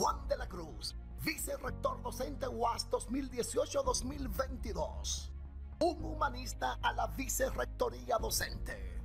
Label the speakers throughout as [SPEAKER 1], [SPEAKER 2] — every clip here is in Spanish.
[SPEAKER 1] Juan de la Cruz, vicerrector docente UAS 2018-2022. Un humanista a la vicerrectoría docente.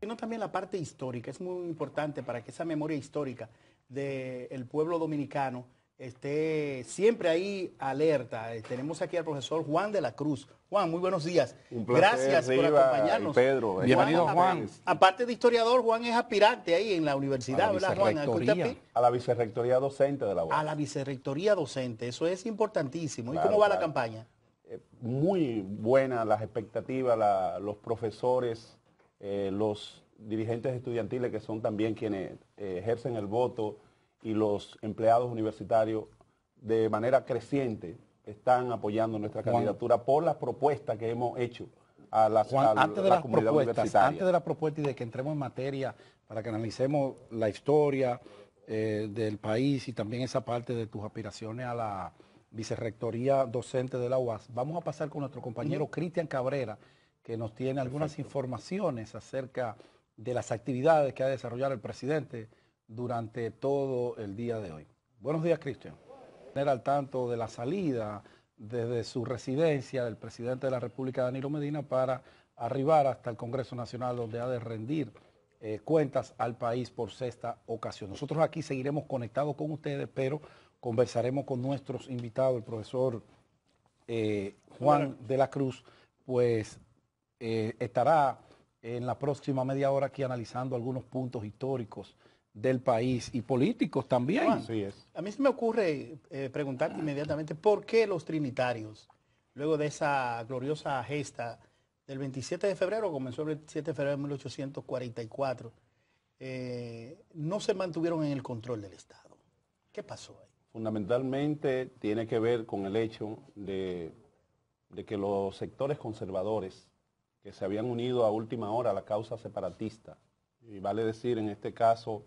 [SPEAKER 2] Sino también la parte histórica, es muy importante para que esa memoria histórica del pueblo dominicano esté siempre ahí alerta. Tenemos aquí al profesor Juan de la Cruz. Juan, muy buenos días.
[SPEAKER 3] Un placer,
[SPEAKER 2] gracias por
[SPEAKER 3] Riva
[SPEAKER 2] acompañarnos.
[SPEAKER 3] y Pedro.
[SPEAKER 4] Bienvenido, Juan.
[SPEAKER 2] Aparte de historiador, Juan es aspirante ahí en la universidad, ¿verdad, Juan?
[SPEAKER 3] A la vicerrectoría docente de la UAS.
[SPEAKER 2] A la vicerrectoría docente, eso es importantísimo.
[SPEAKER 3] Claro,
[SPEAKER 2] ¿Y cómo va la
[SPEAKER 3] claro.
[SPEAKER 2] campaña?
[SPEAKER 3] Muy buenas las expectativas, los profesores, los dirigentes estudiantiles que son también quienes ejercen el voto y los empleados universitarios de manera creciente están apoyando nuestra candidatura por las propuestas que hemos hecho a la comunidad universitaria.
[SPEAKER 4] Antes de la propuesta y de que entremos en materia para que analicemos la historia del país y también esa parte de tus aspiraciones a la vicerrectoría docente de la UAS, vamos a pasar con nuestro compañero Cristian Cabrera, que nos tiene algunas informaciones acerca de las actividades que ha de desarrollar el presidente durante todo el día de hoy. Buenos días, Cristian. Tener al tanto de la salida desde su residencia del presidente de la República, Danilo Medina, para arribar hasta el Congreso Nacional, donde ha de rendir cuentas al país por sexta ocasión. Nosotros aquí seguiremos conectados con ustedes, pero conversaremos con nuestros invitados, el profesor Juan de la Cruz, pues estará en la próxima media hora aquí analizando algunos puntos históricos del país y políticos también.
[SPEAKER 3] Así es.
[SPEAKER 2] A mí se me ocurre preguntarte inmediatamente por qué los trinitarios, luego de esa gloriosa gesta del 27 de febrero, comenzó el 27 de febrero de 1844, no se mantuvieron en el control del Estado. ¿Qué pasó ahí?
[SPEAKER 3] Fundamentalmente tiene que ver con el hecho de que los sectores conservadores que se habían unido a última hora a la causa separatista, y vale decir en este caso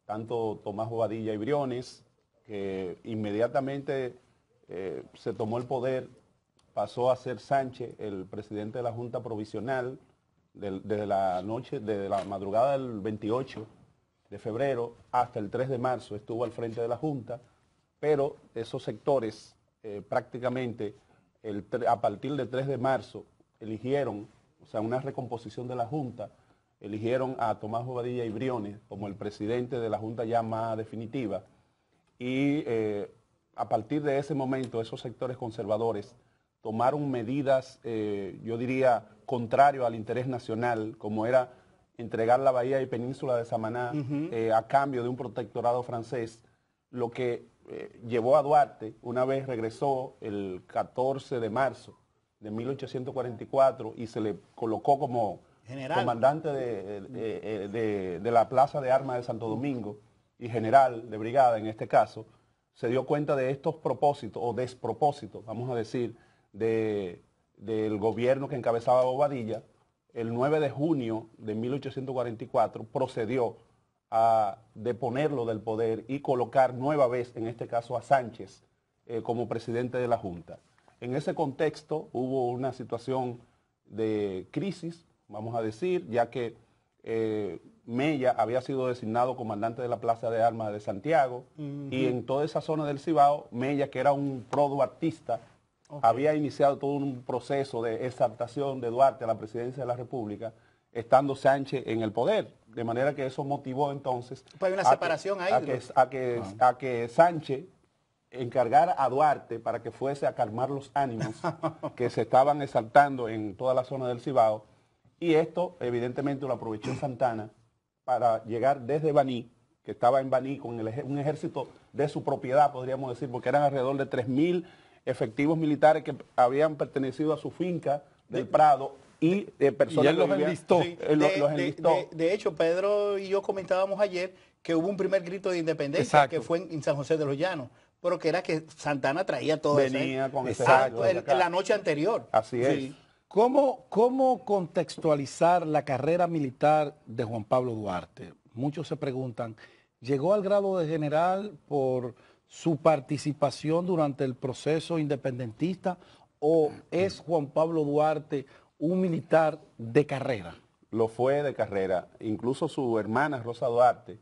[SPEAKER 3] tanto Tomás Bobadilla y Briones, que inmediatamente se tomó el poder, pasó a ser Sánchez el presidente de la Junta Provisional desde la madrugada del 28 de febrero hasta el 3 de marzo estuvo al frente de la Junta, pero esos sectores prácticamente a partir del 3 de marzo eligieron, o sea, una recomposición de la Junta, eligieron a Tomás Bobadilla y Briones como el presidente de la Junta ya más definitiva, y a partir de ese momento esos sectores conservadores tomaron medidas, yo diría, contrarias al interés nacional, como era entregar la bahía y península de Samaná a cambio de un protectorado francés, lo que llevó a Duarte, una vez regresó el 14 de marzo de 1844 y se le colocó como comandante de la Plaza de Armas de Santo Domingo y general de brigada en este caso, se dio cuenta de estos propósitos o despropósitos, vamos a decir, del gobierno que encabezaba Bobadilla. El 9 de junio de 1844 procedió a deponerlo del poder y colocar nueva vez, en este caso a Sánchez, como presidente de la Junta. En ese contexto hubo una situación de crisis, vamos a decir, ya que Mella había sido designado comandante de la Plaza de Armas de Santiago y en toda esa zona del Cibao, Mella, que era un pro-duartista, había iniciado todo un proceso de exaltación de Duarte a la presidencia de la República, estando Sánchez en el poder, de manera que eso motivó entonces
[SPEAKER 2] pues hay una separación
[SPEAKER 3] a que Sánchez encargara a Duarte para que fuese a calmar los ánimos que se estaban exaltando en toda la zona del Cibao, y esto evidentemente lo aprovechó Santana para llegar desde Baní, que estaba en Baní con un ejército de su propiedad, podríamos decir, porque eran alrededor de 3.000 efectivos militares que habían pertenecido a su finca del Prado y personas
[SPEAKER 4] y él los enlistó.
[SPEAKER 2] Sí,
[SPEAKER 3] los enlistó.
[SPEAKER 2] De hecho, Pedro y yo comentábamos ayer que hubo un primer grito de independencia que fue en San José de los Llanos, pero que era que Santana traía todo eso.
[SPEAKER 3] Venía con ese
[SPEAKER 2] la noche anterior.
[SPEAKER 3] Así es.
[SPEAKER 2] Sí.
[SPEAKER 4] ¿Cómo contextualizar la carrera militar de Juan Pablo Duarte? Muchos se preguntan, ¿llegó al grado de general por su participación durante el proceso independentista o es Juan Pablo Duarte un militar de carrera?
[SPEAKER 3] lo fue de carrera. Incluso su hermana Rosa Duarte,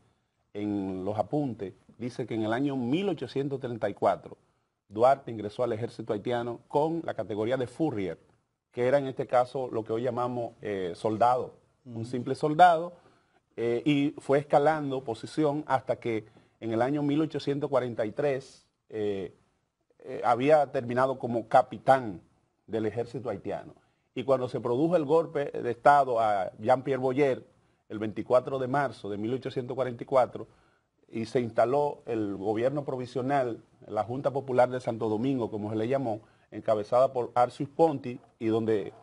[SPEAKER 3] en los apuntes, dice que en el año 1834 Duarte ingresó al ejército haitiano con la categoría de Fourrier, que era en este caso lo que hoy llamamos soldado, un simple soldado, y fue escalando posición hasta que en el año 1843 había terminado como capitán del ejército haitiano. Y cuando se produjo el golpe de Estado a Jean-Pierre Boyer, el 24 de marzo de 1844, y se instaló el gobierno provisional, la Junta Popular de Santo Domingo, como se le llamó, encabezada por Arcius Ponti, y donde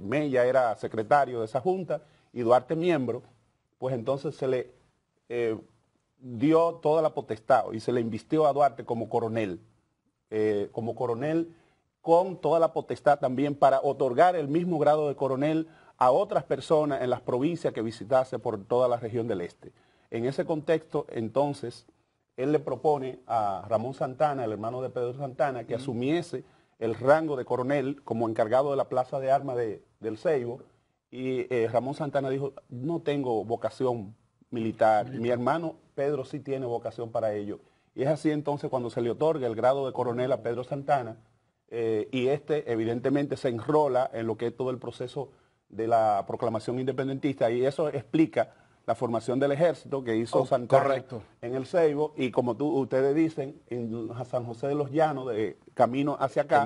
[SPEAKER 3] Mella era secretario de esa junta y Duarte miembro, pues entonces se le dio toda la potestad y se le invistió a Duarte como coronel con toda la potestad también para otorgar el mismo grado de coronel a otras personas en las provincias que visitase por toda la región del este. En ese contexto, entonces, él le propone a Ramón Santana, el hermano de Pedro Santana, que asumiese el rango de coronel como encargado de la plaza de armas del Ceibo, y Ramón Santana dijo, no tengo vocación militar, mi hermano Pedro sí tiene vocación para ello. Y es así entonces cuando se le otorga el grado de coronel a Pedro Santana, y este evidentemente se enrola en lo que es todo el proceso de la proclamación independentista, y eso explica la formación del ejército que hizo Santana en el Ceibo, y como ustedes dicen, en San José de los Llanos, de camino hacia acá,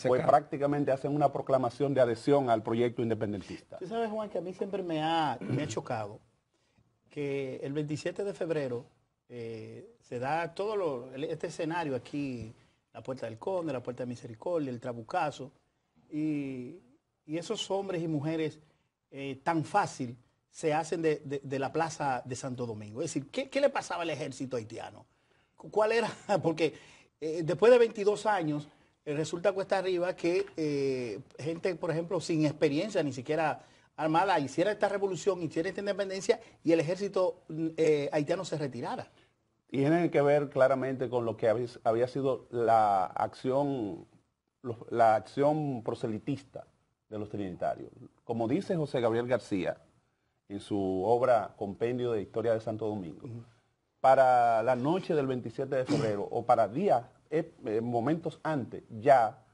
[SPEAKER 3] pues prácticamente hacen una proclamación de adhesión al proyecto independentista.
[SPEAKER 2] Tú sabes, Juan, que a mí siempre me ha chocado que el 27 de febrero se da todo este escenario aquí, la Puerta del Conde, la Puerta de Misericordia, el Trabucazo, y esos hombres y mujeres tan fácil se hacen de la plaza de Santo Domingo. Es decir, ¿qué le pasaba al ejército haitiano? ¿Cuál era? Porque después de 22 años, resulta cuesta arriba que gente, por ejemplo, sin experiencia, ni siquiera armada, hiciera esta revolución, hiciera esta independencia y el ejército haitiano se retirara.
[SPEAKER 3] Tiene que ver claramente con lo que había sido la acción proselitista de los trinitarios. Como dice José Gabriel García en su obra Compendio de Historia de Santo Domingo, para la noche del 27 de febrero o para días, momentos antes, ya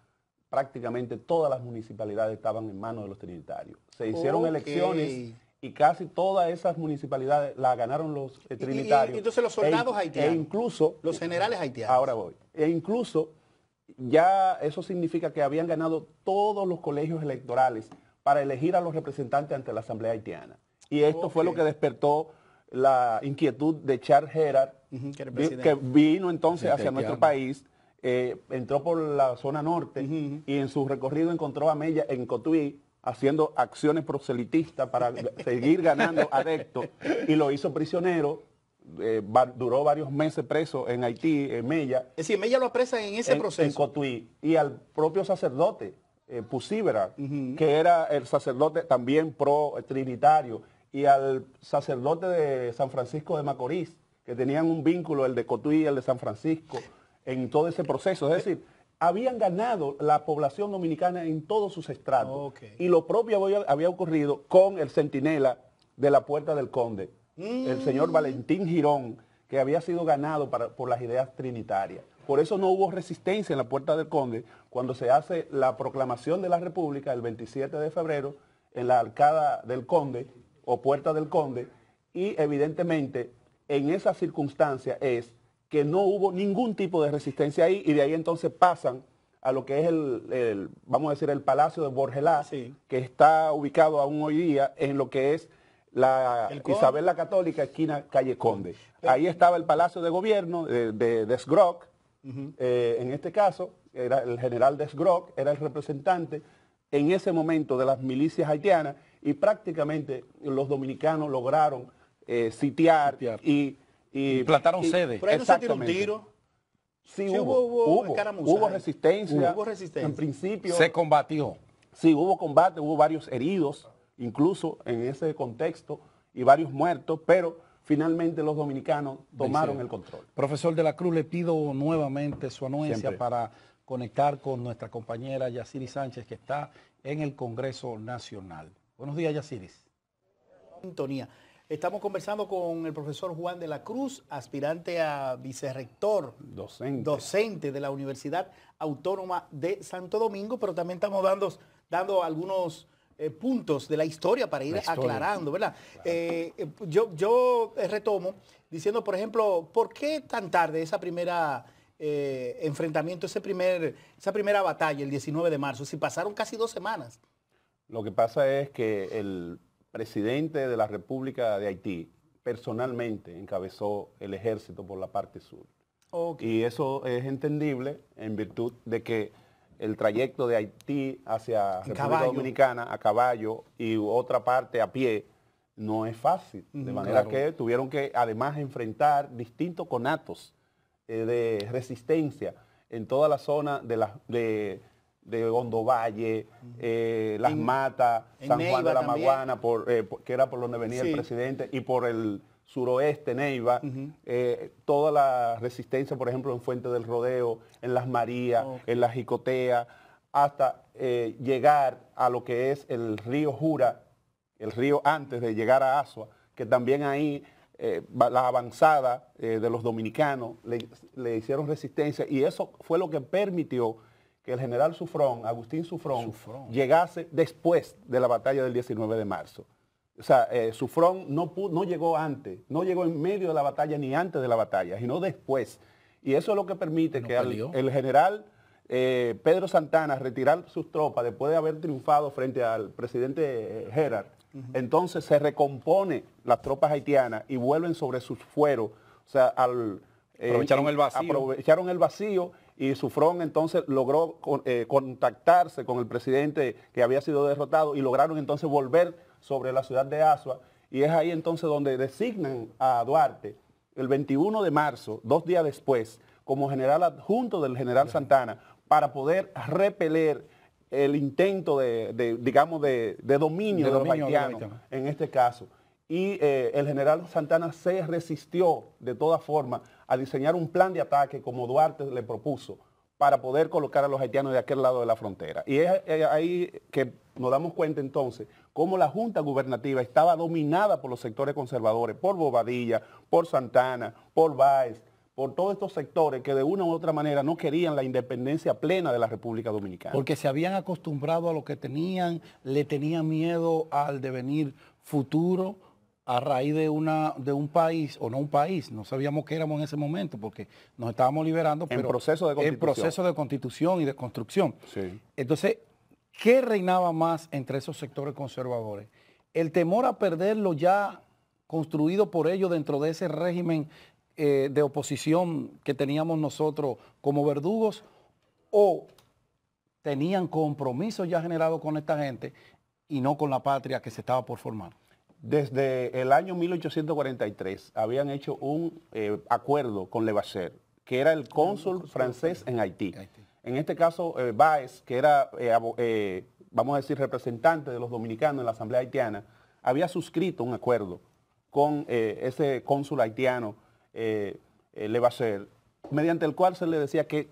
[SPEAKER 3] prácticamente todas las municipalidades estaban en manos de los trinitarios. Se hicieron elecciones y casi todas esas municipalidades las ganaron los trinitarios.
[SPEAKER 2] Y entonces los soldados haitianos,
[SPEAKER 3] incluso
[SPEAKER 2] los generales haitianos.
[SPEAKER 3] Ahora voy. E incluso ya eso significa que habían ganado todos los colegios electorales para elegir a los representantes ante la Asamblea Haitiana. Y esto fue lo que despertó la inquietud de Charles Gerard, que vino entonces hacia nuestro país, entró por la zona norte y en su recorrido encontró a Mella en Cotuí haciendo acciones proselitistas para seguir ganando adeptos, y lo hizo prisionero. Duró varios meses preso en Haití, en Mella.
[SPEAKER 2] Es decir, Mella lo apresan en ese proceso.
[SPEAKER 3] En Cotuí. Y al propio sacerdote, Pusíbera, que era el sacerdote también pro-trinitario, y al sacerdote de San Francisco de Macorís, que tenían un vínculo, el de Cotuí y el de San Francisco, en todo ese proceso. Es decir, habían ganado la población dominicana en todos sus estratos. Y lo propio había ocurrido con el centinela de la Puerta del Conde, el señor Valentín Girón, que había sido ganado por las ideas trinitarias. Por eso no hubo resistencia en la Puerta del Conde cuando se hace la proclamación de la República el 27 de febrero en la Arcada del Conde o Puerta del Conde, y evidentemente en esa circunstancia es que no hubo ningún tipo de resistencia ahí, y de ahí entonces pasan a lo que es vamos a decir, el Palacio de Borgelá, que está ubicado aún hoy día en lo que es la Isabel la Católica, esquina Calle Conde. Ahí estaba el Palacio de Gobierno de Desgroc, en este caso, era el general Desgroc, era el representante en ese momento de las milicias haitianas, y prácticamente los dominicanos lograron sitiar y
[SPEAKER 4] plantaron sede.
[SPEAKER 2] ¿Por ahí no se tiró un tiro?
[SPEAKER 3] Sí, hubo resistencia.
[SPEAKER 2] Hubo resistencia.
[SPEAKER 3] En principio.
[SPEAKER 4] Se combatió.
[SPEAKER 3] Sí, hubo combate, hubo varios heridos, incluso en ese contexto, y varios muertos, pero finalmente los dominicanos tomaron el control.
[SPEAKER 4] Profesor de la Cruz, le pido nuevamente su anuencia para conectar con nuestra compañera Yaciris Sánchez, que está en el Congreso Nacional. Buenos días, Yaciris.
[SPEAKER 2] Sintonía. Estamos conversando con el profesor Juan de la Cruz, aspirante a vicerrector, docente de la Universidad Autónoma de Santo Domingo, pero también estamos dando algunos puntos de la historia para ir aclarando, ¿verdad? Claro. Yo retomo diciendo, por ejemplo, ¿por qué tan tarde esa primera enfrentamiento, esa primera batalla, el 19 de marzo? Si pasaron casi 2 semanas.
[SPEAKER 3] Lo que pasa es que el presidente de la República de Haití personalmente encabezó el ejército por la parte sur. Okay. Y eso es entendible en virtud de que el trayecto de Haití hacia República Dominicana a caballo y otra parte a pie no es fácil. De manera que tuvieron que además enfrentar distintos conatos de resistencia en toda la zona de Hondo Valle, Las Matas, San Juan de la Maguana, que era por donde venía el presidente, y por el suroeste, Neiva, toda la resistencia, por ejemplo, en Fuente del Rodeo, en Las Marías, en La Jicotea, hasta llegar a lo que es el río Jura, el río antes de llegar a Asua, que también ahí la avanzada de los dominicanos le hicieron resistencia, y eso fue lo que permitió que el general Sufrón, Agustín Sufrón, llegase después de la batalla del 19 de marzo. O sea, Sufrón no llegó antes, no llegó en medio de la batalla ni antes de la batalla, sino después. Y eso es lo que permite que el general Pedro Santana retirar sus tropas después de haber triunfado frente al presidente Gerard. Entonces se recompone las tropas haitianas y vuelven sobre sus fueros. O sea, aprovecharon el vacío. Y Sufrón entonces logró contactarse con el presidente que había sido derrotado y lograron entonces volver sobre la ciudad de Asua, y es ahí entonces donde designan a Duarte el 21 de marzo, 2 días después, como general adjunto del general Santana, para poder repeler el intento de dominio de los haitianos en este caso. Y el general Santana se resistió de todas formas a diseñar un plan de ataque como Duarte le propuso para poder colocar a los haitianos de aquel lado de la frontera. Y es ahí que nos damos cuenta entonces cómo la Junta Gubernativa estaba dominada por los sectores conservadores, por Bobadilla, por Santana, por Báez, por todos estos sectores que de una u otra manera no querían la independencia plena de la República Dominicana.
[SPEAKER 4] Porque se habían acostumbrado a lo que tenían, le tenían miedo al devenir futuro a raíz de un país, o no un país, no sabíamos qué éramos en ese momento porque nos estábamos liberando, pero
[SPEAKER 3] en proceso
[SPEAKER 4] de constitución y de construcción.
[SPEAKER 3] Sí.
[SPEAKER 4] Entonces, ¿qué reinaba más entre esos sectores conservadores? El temor a perder lo ya construido por ellos dentro de ese régimen de oposición que teníamos nosotros como verdugos, o tenían compromisos ya generados con esta gente y no con la patria que se estaba por formar.
[SPEAKER 3] Desde el año 1843 habían hecho un acuerdo con Levasseur, que era el cónsul francés en Haití. En este caso, Báez, que era, vamos a decir, representante de los dominicanos en la Asamblea Haitiana, había suscrito un acuerdo con ese cónsul haitiano, Levasseur, mediante el cual se le decía que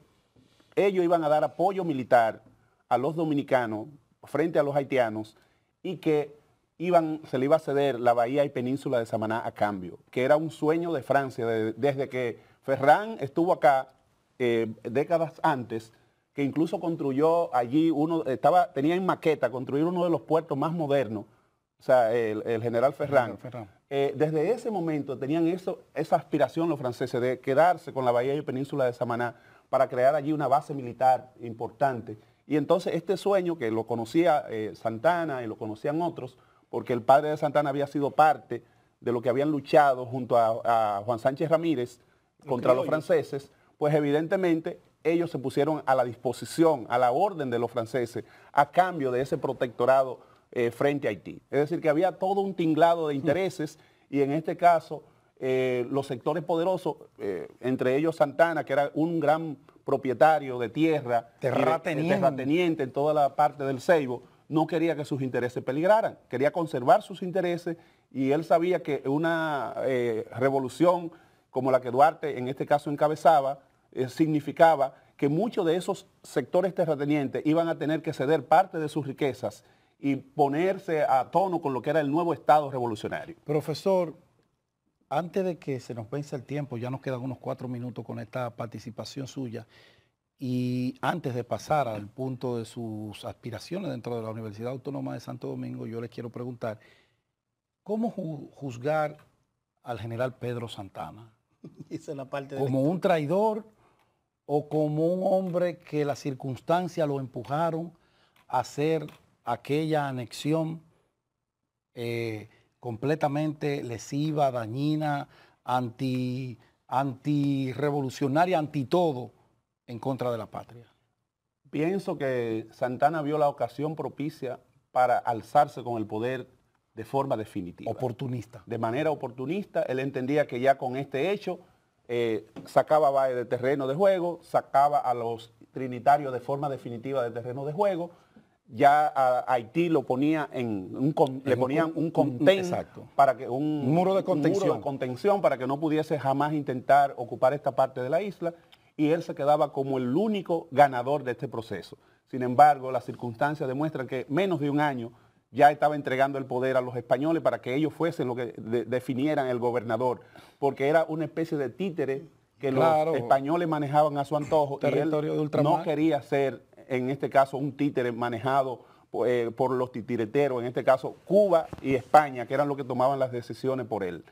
[SPEAKER 3] ellos iban a dar apoyo militar a los dominicanos frente a los haitianos y que se le iba a ceder la bahía y península de Samaná a cambio, que era un sueño de Francia desde que Ferrán estuvo acá décadas antes, que incluso construyó allí, tenía en maqueta construir uno de los puertos más modernos, o sea, el general Ferrán. Desde ese momento tenían esa aspiración los franceses de quedarse con la bahía y península de Samaná para crear allí una base militar importante. Y entonces este sueño, que lo conocía Santana y lo conocían otros, porque el padre de Santana había sido parte de lo que habían luchado junto a Juan Sánchez Ramírez contra los franceses, pues evidentemente ellos se pusieron a la disposición, a la orden de los franceses, a cambio de ese protectorado frente a Haití. Es decir, que había todo un tinglado de intereses y en este caso los sectores poderosos, entre ellos Santana, que era un gran propietario de tierra, terrateniente en toda la parte del Ceibo, no quería que sus intereses peligraran, quería conservar sus intereses, y él sabía que una revolución como la que Duarte en este caso encabezaba significaba que muchos de esos sectores terratenientes iban a tener que ceder parte de sus riquezas y ponerse a tono con lo que era el nuevo Estado revolucionario.
[SPEAKER 4] Profesor, antes de que se nos vence el tiempo, ya nos quedan unos 4 minutos con esta participación suya, y antes de pasar al punto de sus aspiraciones dentro de la Universidad Autónoma de Santo Domingo, yo les quiero preguntar, ¿cómo juzgar al general Pedro Santana?
[SPEAKER 2] Esa es la parte
[SPEAKER 4] ¿Como un traidor o como un hombre que las circunstancias lo empujaron a hacer aquella anexión completamente lesiva, dañina, antirrevolucionaria, anti todo, en contra de la patria?
[SPEAKER 3] Pienso que Santana vio la ocasión propicia para alzarse con el poder de forma definitiva.
[SPEAKER 4] Oportunista.
[SPEAKER 3] De manera oportunista, él entendía que ya con este hecho sacaba a Báez de terreno de juego, sacaba a los trinitarios de forma definitiva de terreno de juego, ya a Haití lo ponía le ponían un contén, para que un
[SPEAKER 4] muro de contención.
[SPEAKER 3] Un muro de contención para que no pudiese jamás intentar ocupar esta parte de la isla, y él se quedaba como el único ganador de este proceso. Sin embargo, las circunstancias demuestran que menos de un año ya estaba entregando el poder a los españoles para que ellos fuesen lo que definieran el gobernador, porque era una especie de títere que los españoles manejaban a su antojo, y él no quería ser, en este caso, un títere manejado por los titireteros, en este caso Cuba y España, que eran los que tomaban las decisiones por él.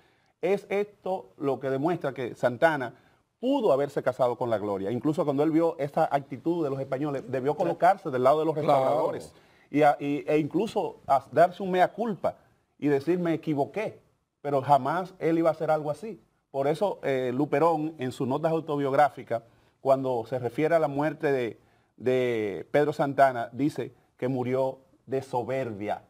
[SPEAKER 3] Es esto lo que demuestra que Santana pudo haberse casado con la gloria. Incluso cuando él vio esta actitud de los españoles, debió colocarse del lado de los restauradores e incluso darse un mea culpa y decir, me equivoqué, pero jamás él iba a hacer algo así. Por eso Luperón, en sus notas autobiográficas, cuando se refiere a la muerte de Pedro Santana, dice que murió de soberbia.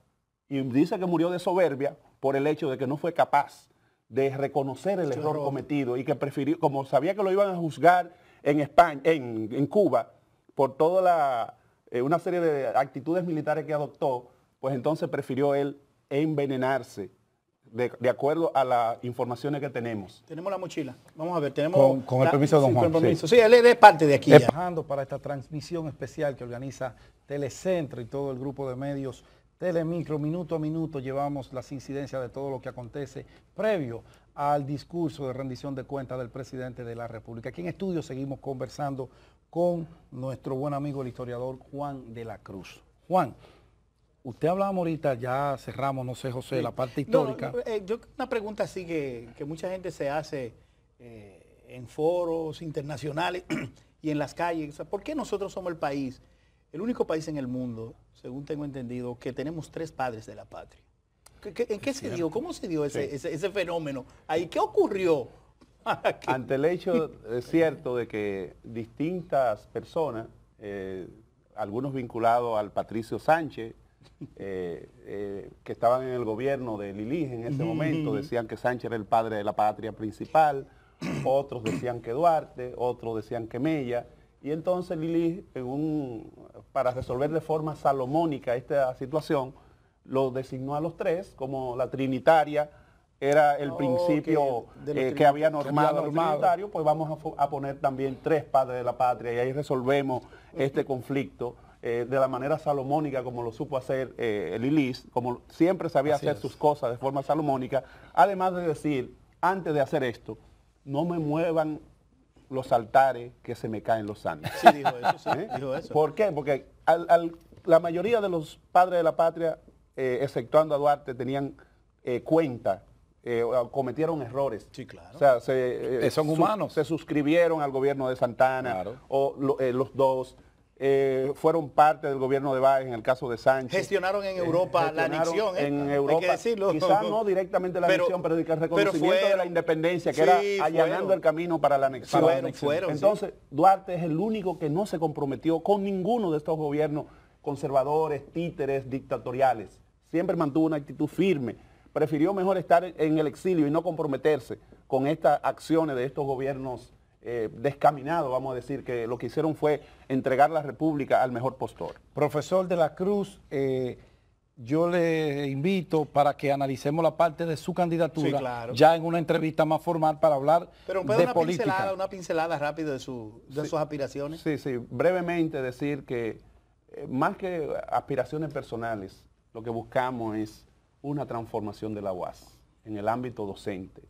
[SPEAKER 3] Y dice que murió de soberbia por el hecho de que no fue capaz de reconocer el error cometido, y que prefirió, como sabía que lo iban a juzgar en España, en Cuba, por toda una serie de actitudes militares que adoptó, pues entonces prefirió él envenenarse, de acuerdo a las informaciones que tenemos.
[SPEAKER 2] Tenemos la mochila. Vamos a ver, tenemos...
[SPEAKER 4] Con el permiso de don Juan.
[SPEAKER 2] Con el permiso. Sí, él es parte de aquí.
[SPEAKER 4] Trabajando para esta transmisión especial que organiza Telecentro y todo el grupo de medios Telemicro, minuto a minuto llevamos las incidencias de todo lo que acontece previo al discurso de rendición de cuentas del presidente de la República. Aquí en estudio seguimos conversando con nuestro buen amigo el historiador Juan de la Cruz. Juan, usted hablaba ahorita, ya cerramos, no sé, José, la parte histórica.
[SPEAKER 2] Yo una pregunta así que mucha gente se hace en foros internacionales y en las calles. O sea, ¿por qué nosotros somos el único país en el mundo, según tengo entendido, que tenemos 3 padres de la patria? ¿En qué se dio? ¿Cómo se dio ese fenómeno? ¿Ahí qué ocurrió?
[SPEAKER 3] Ante el hecho cierto de que distintas personas, algunos vinculados al Patricio Sánchez, que estaban en el gobierno de Lilig en ese momento, decían que Sánchez era el padre de la patria principal, otros decían que Duarte, otros decían que Mella, y entonces Lilig, para resolver de forma salomónica esta situación, lo designó a los 3 como la trinitaria, era el principio que había normado el trinitario, pues vamos a poner también 3 padres de la patria, y ahí resolvemos este conflicto de la manera salomónica como lo supo hacer Lilig, como siempre sabía hacer sus cosas de forma salomónica, además de decir, antes de hacer esto, no me muevan los altares que se me caen los santos.
[SPEAKER 2] Sí, dijo eso, dijo eso.
[SPEAKER 3] ¿Por qué? Porque la mayoría de los padres de la patria, exceptuando a Duarte, tenían cuenta, cometieron errores.
[SPEAKER 2] Sí, claro.
[SPEAKER 3] O sea,
[SPEAKER 4] son humanos.
[SPEAKER 3] Se suscribieron al gobierno de Santana,
[SPEAKER 4] claro.
[SPEAKER 3] O los dos. Fueron parte del gobierno de Báez en el caso de Sánchez.
[SPEAKER 2] Gestionaron en Europa la anexión.
[SPEAKER 3] En Europa, quizás no directamente la anexión, pero el reconocimiento de la independencia, que era allanando el camino para la anexión. Entonces, Duarte es el único que no se comprometió con ninguno de estos gobiernos conservadores, títeres, dictatoriales. Siempre mantuvo una actitud firme. Prefirió mejor estar en el exilio y no comprometerse con estas acciones de estos gobiernos descaminado, vamos a decir, que lo que hicieron fue entregar la República al mejor postor.
[SPEAKER 4] Profesor de la Cruz, yo le invito para que analicemos la parte de su candidatura, ya en una entrevista más formal para hablar de política.
[SPEAKER 2] Una pincelada rápida de sus aspiraciones.
[SPEAKER 3] Sí, brevemente decir que más que aspiraciones personales, lo que buscamos es una transformación de la UAS en el ámbito docente,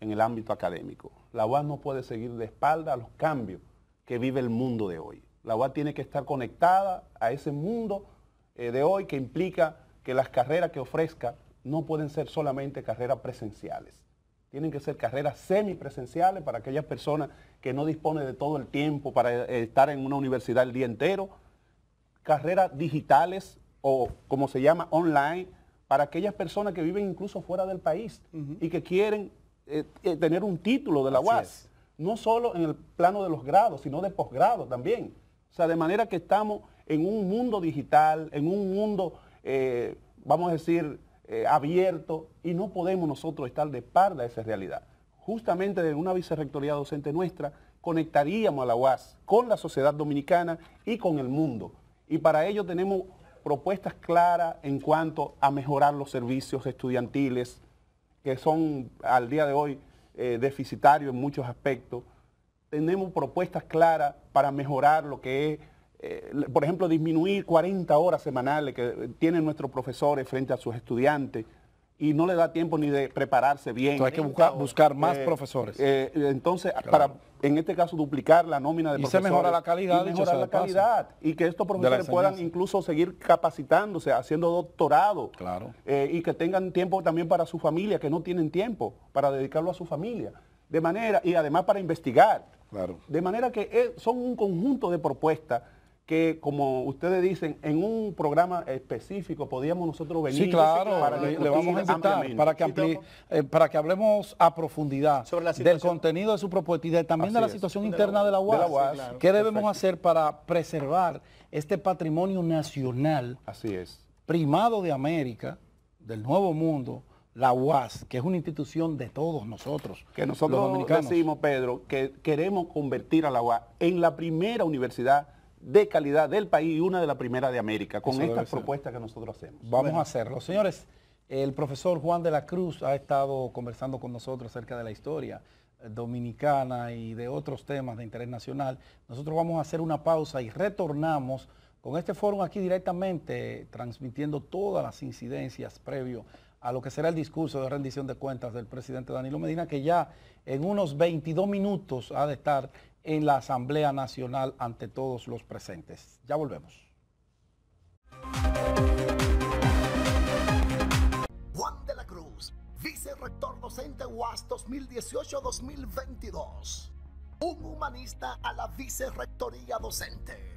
[SPEAKER 3] en el ámbito académico. La UAS no puede seguir de espalda a los cambios que vive el mundo de hoy. La UAS tiene que estar conectada a ese mundo de hoy, que implica que las carreras que ofrezca no pueden ser solamente carreras presenciales. Tienen que ser carreras semipresenciales para aquellas personas que no disponen de todo el tiempo para estar en una universidad el día entero. Carreras digitales o, como se llama, online, para aquellas personas que viven incluso fuera del país y que quieren tener un título de la UAS. No solo en el plano de los grados, sino de posgrado también. O sea, de manera que estamos en un mundo digital, en un mundo, vamos a decir, abierto, y no podemos nosotros estar de espalda a esa realidad. Justamente de una vicerrectoría docente nuestra, conectaríamos a la UAS con la sociedad dominicana y con el mundo. Y para ello tenemos propuestas claras en cuanto a mejorar los servicios estudiantiles, que son al día de hoy deficitarios en muchos aspectos. Tenemos propuestas claras para mejorar lo que es, por ejemplo, disminuir 40 horas semanales que tienen nuestros profesores frente a sus estudiantes y no le da tiempo ni de prepararse bien.
[SPEAKER 4] Entonces hay que buscar más profesores.
[SPEAKER 3] Entonces,
[SPEAKER 4] claro,
[SPEAKER 3] para, en este caso, duplicar la nómina de profesores.
[SPEAKER 4] Y se mejora la calidad.
[SPEAKER 3] Y mejorar la calidad. Y que estos profesores puedan incluso seguir capacitándose, haciendo doctorado.
[SPEAKER 4] Claro.
[SPEAKER 3] Y que tengan tiempo también para su familia, que no tienen tiempo para dedicarlo a su familia. De manera, y además para investigar.
[SPEAKER 4] Claro.
[SPEAKER 3] De manera que son un conjunto de propuestas que, como ustedes dicen, en un programa específico podíamos nosotros venir.
[SPEAKER 4] Sí, claro,
[SPEAKER 3] para
[SPEAKER 4] le vamos a invitar para que hablemos a profundidad
[SPEAKER 2] sobre
[SPEAKER 4] del contenido de su propuesta y también de la situación interna de la UAS.
[SPEAKER 3] Sí, claro.
[SPEAKER 4] ¿Qué debemos hacer para preservar este patrimonio nacional?
[SPEAKER 3] Así es.
[SPEAKER 4] Primado de América, del Nuevo Mundo, la UAS, que es una institución de todos nosotros.
[SPEAKER 3] Que nosotros decimos, Pedro, que queremos convertir a la UAS en la primera universidad de calidad del país y una de las primeras de América, con estas propuestas que nosotros hacemos.
[SPEAKER 4] Vamos a hacerlo. Señores, el profesor Juan de la Cruz ha estado conversando con nosotros acerca de la historia dominicana y de otros temas de interés nacional. Nosotros vamos a hacer una pausa y retornamos con este foro aquí directamente, transmitiendo todas las incidencias previo a lo que será el discurso de rendición de cuentas del presidente Danilo Medina, que ya en unos 22 minutos ha de estar en la Asamblea Nacional ante todos los presentes. Ya volvemos.
[SPEAKER 1] Juan de la Cruz, vicerrector docente UAS 2018-2022. Un humanista a la vicerrectoría docente.